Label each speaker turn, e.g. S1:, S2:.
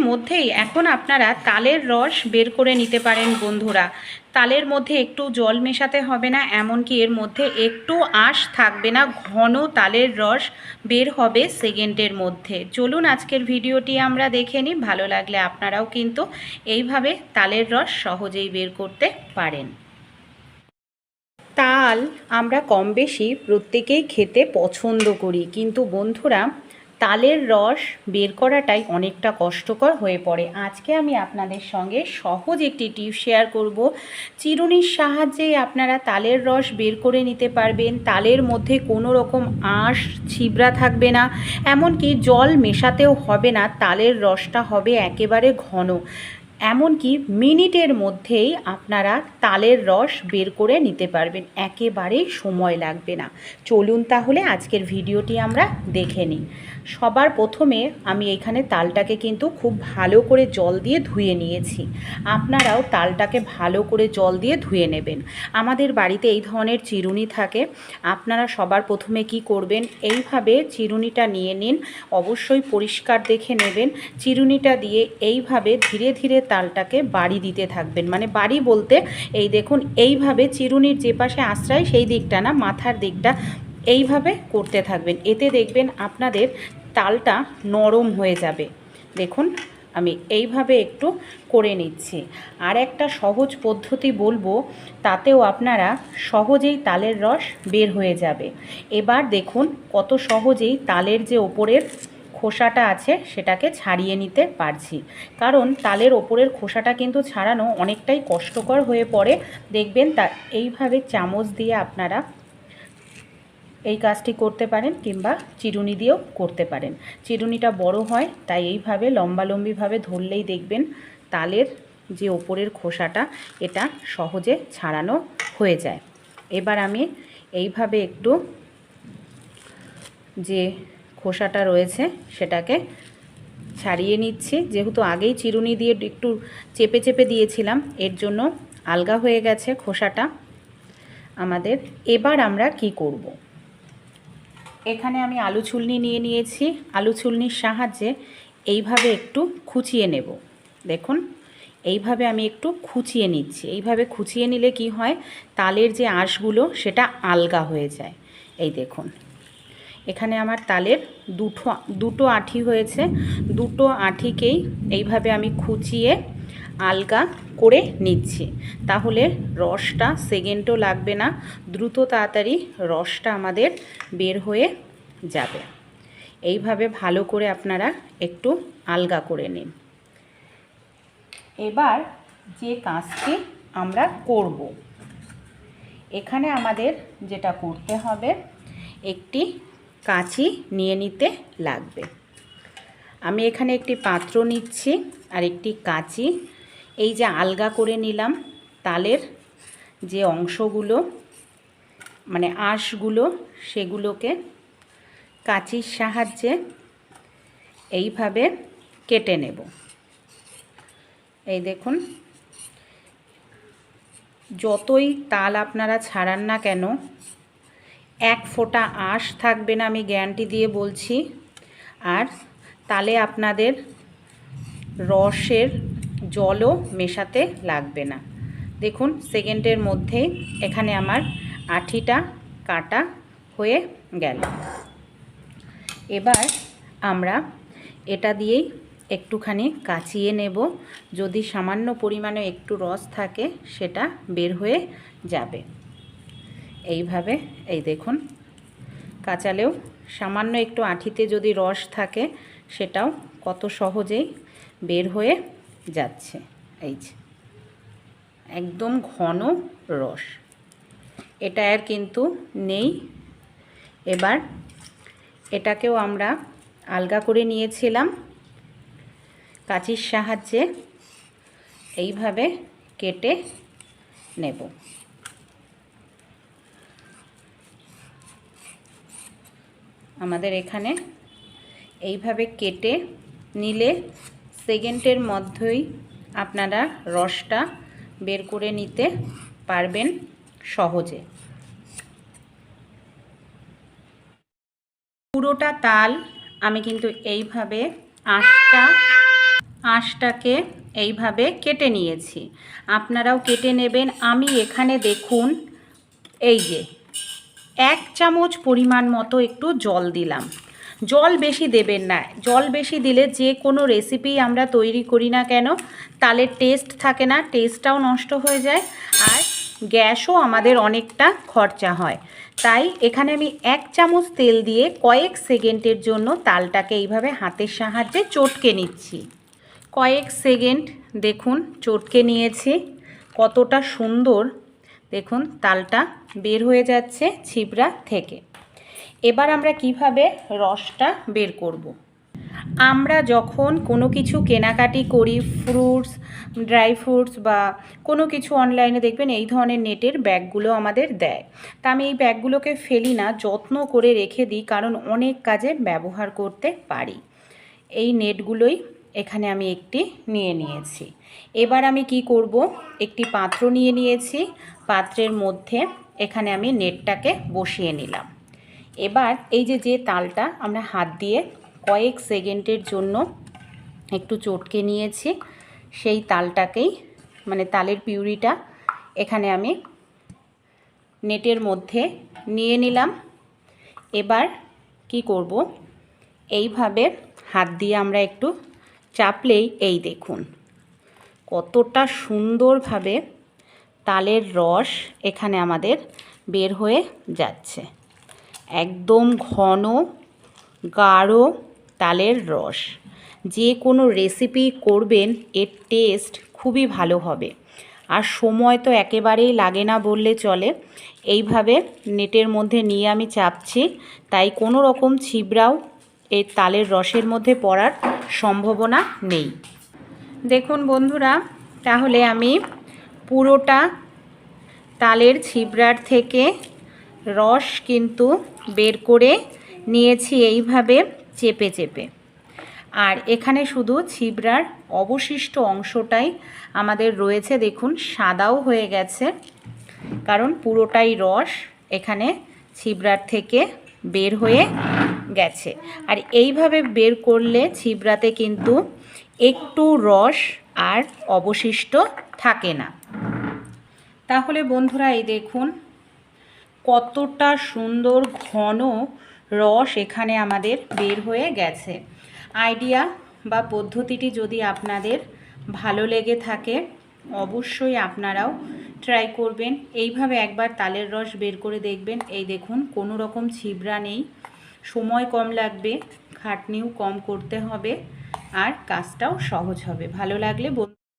S1: মধ্যেই এখন আপনারা তালের রস বের করে নিতে পারেন বন্ধুরা। তালের মধ্যে একটু জল মেশাতে হবে না, এমনকি এর মধ্যে একটু আঁশ থাকবে না, ঘন তালের রস বের হবে সেকেন্ডের মধ্যে। চলুন আজকের ভিডিওটি আমরা দেখে নিই। ভালো লাগলে আপনারাও কিন্তু এইভাবে তালের রস সহজেই বের করতে পারেন। তাল আমরা কম বেশি প্রত্যেকেই খেতে পছন্দ করি, কিন্তু বন্ধুরা তালের রস বের করাটাই অনেকটা কষ্টকর হয়ে পড়ে। আজকে আমি আপনাদের সঙ্গে সহজ একটি টিপস শেয়ার করব। চিরুনির সাহায্যে আপনারা তালের রস বের করে নিতে পারবেন। তালের মধ্যে কোনো রকম আঁশ ছিবড়া থাকবে না, এমনকি জল মেশাতেও হবে না। তালের রসটা হবে একেবারে ঘন, এমনকি মিনিটের মধ্যেই আপনারা তালের রস বের করে নিতে পারবেন, একেবারেই সময় লাগবে না। চলুন তাহলে আজকের ভিডিওটি আমরা দেখে নিই। সবার প্রথমে আমি এখানে তালটাকে কিন্তু খুব ভালো করে জল দিয়ে ধুয়ে নিয়েছি। আপনারাও তালটাকে ভালো করে জল দিয়ে ধুয়ে নেবেন। আমাদের বাড়িতে এই ধরনের চিরুনি থাকে। আপনারা সবার প্রথমে কি করবেন, এইভাবে চিরুনিটা নিয়ে নিন। অবশ্যই পরিষ্কার দেখে নেবেন। চিরুনিটা দিয়ে এইভাবে ধীরে ধীরে তালটাকে বাড়ি দিতে থাকবেন। মানে বাড়ি বলতে এই দেখুন, এইভাবে চিরুনির যে পাশে আশ্রয় সেই দিকটা না, মাথার দিকটা এইভাবে করতে থাকবেন। এতে দেখবেন আপনাদের তালটা নরম হয়ে যাবে। দেখুন আমি এইভাবে একটু করে নিচ্ছি। আর একটা সহজ পদ্ধতি বলবো, তাতেও আপনারা সহজেই তালের রস বের হয়ে যাবে। এবার দেখুন কত সহজেই তালের যে ওপরের খোসাটা আছে সেটাকে ছাড়িয়ে নিতে পারছি। কারণ তালের ওপরের খোসাটা কিন্তু ছাড়ানো অনেকটাই কষ্টকর হয়ে পড়ে। দেখবেন তা এইভাবে চামচ দিয়ে আপনারা এই কাজটি করতে পারেন, কিংবা চিরুনি দিয়েও করতে পারেন। চিরুনিটা বড় হয় তাই এইভাবে লম্বালম্বিভাবে ধরলেই দেখবেন তালের যে ওপরের খোসাটা এটা সহজে ছাড়ানো হয়ে যায়। এবার আমি এইভাবে একটু যে খোসাটা রয়েছে সেটাকে ছাড়িয়ে নিচ্ছি। যেহেতু আগেই চিরুনি দিয়ে একটু চেপে চেপে দিয়েছিলাম, এর জন্য আলগা হয়ে গেছে খোসাটা আমাদের। এবার আমরা কি করব, এখানে আমি আলু ছুলনি নিয়ে নিয়েছি। আলু ছুলনির সাহায্যে এইভাবে একটু খুঁচিয়ে নেব। দেখুন এইভাবে আমি একটু খুঁচিয়ে নিচ্ছি। এইভাবে খুঁচিয়ে নিলে কি হয়, তালের যে আঁশগুলো সেটা আলগা হয়ে যায়। এই দেখুন এখানে আমার তালের দুটো আঁঠি হয়েছে। দুটো আঁঠিকেই এইভাবে আমি খুঁচিয়ে আলগা করে নিচ্ছি। তাহলে রসটা সেকেন্ডও লাগবে না, দ্রুত তাড়াতাড়ি রসটা আমাদের বের হয়ে যাবে। এইভাবে ভালো করে আপনারা একটু আলগা করে নিন। এবার যে কাজটি আমরা করব, এখানে আমাদের যেটা করতে হবে, একটি কাঁচি নিয়ে নিতে লাগবে। আমি এখানে একটি পাত্র নিচ্ছি আর একটি কাঁচি। এই যে আলগা করে নিলাম তালের যে অংশগুলো, মানে আঁশগুলো, সেগুলোকে কাঁচির সাহায্যে এইভাবে কেটে নেব। এই দেখুন, যতই তাল আপনারা ছাড়ান না কেন, এক ফোঁটা আঁশ থাকবে না, আমি গ্যারান্টি দিয়ে বলছি। আর তালে আপনাদের রসের জলও মেশাতে লাগবে না। দেখুন সেকেন্ডের মধ্যেই এখানে আমার আঁঠিটা কাটা হয়ে গেল। এবার আমরা এটা দিয়েই একটুখানি কাচিয়ে নেব। যদি সামান্য পরিমাণে একটু রস থাকে সেটা বের হয়ে যাবে। এইভাবে এই দেখুন কাচালেও সামান্য একটু আঁঠিতে যদি রস থাকে সেটাও কত সহজেই বের হয়ে যাচ্ছে। এই যে একদম ঘন রস, এটা আর কিন্তু নেই। এবার এটাকেও আমরা আলগা করে নিয়েছিলাম, কাঁচির সাহায্যে এইভাবে কেটে নেব। আমাদের এখানে এইভাবে কেটে নিলে সেকেন্ডের মধ্যেই আপনারা রসটা বের করে নিতে পারবেন সহজে। পুরোটা তাল আমি কিন্তু এইভাবে আঁশটা আঁশটাকে এইভাবে কেটে নিয়েছি, আপনারাও কেটে নেবেন। আমি এখানে দেখুন এই যে 1 চামচ পরিমাণ মতো একটু জল দিলাম। জল বেশি দেবেন না, জল বেশি দিলে যে কোনো রেসিপি আমরা তৈরি করি না কেন তালের টেস্ট থাকে না, টেস্টটাও নষ্ট হয়ে যায়, আর গ্যাসও আমাদের অনেকটা খরচা হয়। তাই এখানে আমি 1 চামচ তেল দিয়ে কয়েক সেকেন্ডের জন্য তালটাকে এইভাবে হাতের সাহায্যে চটকে নিচ্ছি। কয়েক সেকেন্ড দেখুন চটকে নিয়েছি, কতটা সুন্দর দেখুন তালটা বের হয়ে যাচ্ছে ছিবড়া থেকে। এবার আমরা কিভাবে রসটা বের করব। আমরা যখন কোনো কিছু কেনাকাটি করি, ফ্রুটস, ড্রাই ফ্রুটস বা কোনো কিছু অনলাইনে দেখবেন এই ধরনের নেটের ব্যাগগুলো আমাদের দেয়। তা আমি এই ব্যাগগুলোকে ফেলি না, যত্ন করে রেখে দিই, কারণ অনেক কাজে ব্যবহার করতে পারি। এই নেটগুলোই এখানে আমি একটি নিয়ে নিয়েছি। এবার আমি কি করব, একটি পাত্র নিয়ে নিয়েছি, পাত্রের মধ্যে এখানে আমি নেটটাকে বসিয়ে নিলাম। এবার এই যে তালটা আমরা হাত দিয়ে কয়েক সেকেন্ডের জন্য একটু চটকে নিয়েছি, সেই তালটাকেই মানে তালের পিউরিটা এখানে আমি নেটের মধ্যে নিয়ে নিলাম। এবার কি করব, এইভাবে হাত দিয়ে আমরা একটু চাপলেই এই দেখুন কতটা সুন্দরভাবে তালের রস এখানে আমাদের বের হয়ে যাচ্ছে। একদম ঘন গাঢ় তালের রস। যে কোনো রেসিপি করবেন এর টেস্ট খুবই ভালো হবে, আর সময় তো একেবারেই লাগে না বললে চলে। এইভাবে নেটের মধ্যে নিয়ে আমি চাপছি, তাই কোনো রকম ছিবড়াও এই তালের রসের মধ্যে পড়ার সম্ভাবনা নেই। দেখুন বন্ধুরা, তাহলে আমি পুরোটা তালের ছিবড়ার থেকে রস কিন্তু বের করে নিয়েছি এইভাবে চেপে চেপে। আর এখানে শুধু ছিবড়ার অবশিষ্ট অংশটাই আমাদের রয়েছে, দেখুন সাদাও হয়ে গেছে, কারণ পুরোটাই রস এখানে ছিবড়ার থেকে বের হয়ে গেছে। আর এইভাবে বের করলে ছিবড়াতে কিন্তু একটু রস আর অবশিষ্ট থাকে না। তাহলে বন্ধুরা এই দেখুন কতটা সুন্দর ঘন রস এখানে আমাদের বের হয়ে গেছে। আইডিয়া বা পদ্ধতিটি যদি আপনাদের ভালো লেগে থাকে অবশ্যই আপনারাও ট্রাই করবেন। এইভাবে একবার তালের রস বের করে দেখবেন। এই দেখুন কোনো রকম ছিবড়া নেই, সময় কম লাগবে, খাটনিও কম করতে হবে, আর কাজটাও সহজ হবে। ভালো লাগলে